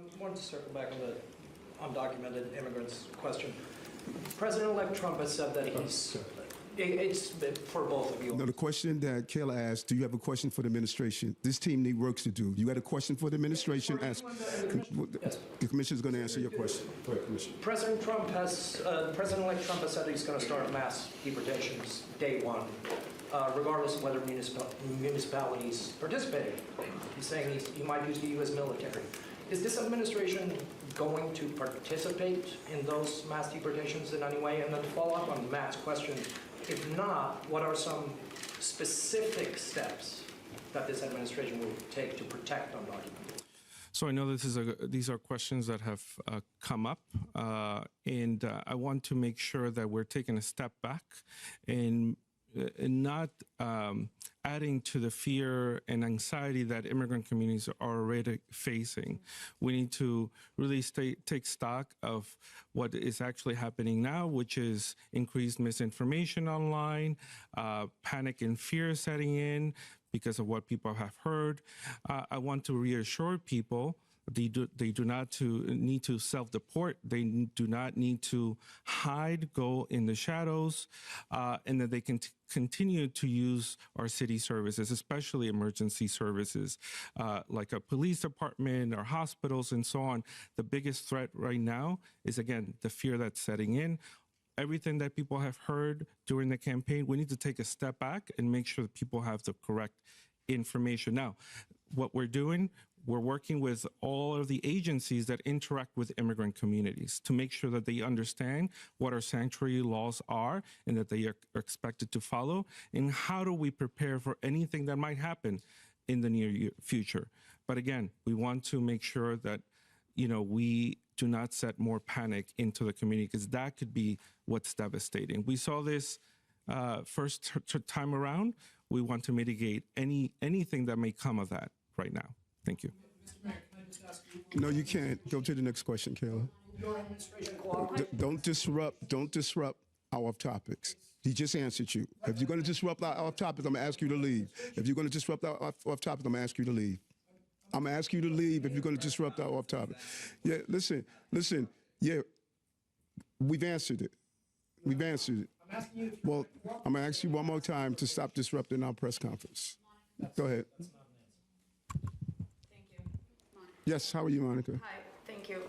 I wanted to circle back on the undocumented immigrants question. President-elect Trump has said that it's for both of you. No, the question that Kayla asked, do you have a question for the administration? This team needs work to do. You got a question for the administration? Ask. Yes. The commissioner is going to answer your question. Go ahead, Commissioner. President-elect Trump has said he's going to start mass deportations day one, regardless of whether municipalities participate. He's saying he might use the U.S. military. Is this administration going to participate in those mass deportations in any way? And then to follow up on Matt's question, if not, what are some specific steps that this administration will take to protect undocumented? So I know these are questions that have come up, and I want to make sure that we're taking a step back and not adding to the fear and anxiety that immigrant communities are already facing. We need to really take stock of what is actually happening now, which is increased misinformation online, panic and fear setting in because of what people have heard. I want to reassure people they do not need to self-deport. They do not need to hide, go in the shadows, and that they can continue to use our city services, especially emergency services, like a police department or hospitals and so on. The biggest threat right now is, again, the fear that's setting in. Everything that people have heard during the campaign, we need to take a step back and make sure that people have the correct information. Now, what we're doing, we're working with all of the agencies that interact with immigrant communities to make sure that they understand what our sanctuary laws are and that they are expected to follow, and how do we prepare for anything that might happen in the near future. But again, we want to make sure that, we do not set more panic into the community, because that could be what's devastating. We saw this first time around. We want to mitigate anything that may come of that right now. Thank you. Mr. Mayor, can I just ask you? No, you can't. Go to the next question, Kayla. Your administration cooperate? Don't disrupt our topics. He just answered you. If you're going to disrupt our topics, I'm going to ask you to leave. If you're going to disrupt our topics, I'm going to ask you to leave. I'm going to ask you to leave if you're going to disrupt our off-topic. Yeah, listen. Yeah, we've answered it. We've answered it. I'm asking you. Well, I'm going to ask you one more time to stop disrupting our press conference. Go ahead. Thank you. Yes, how are you, Monica? Hi, thank you.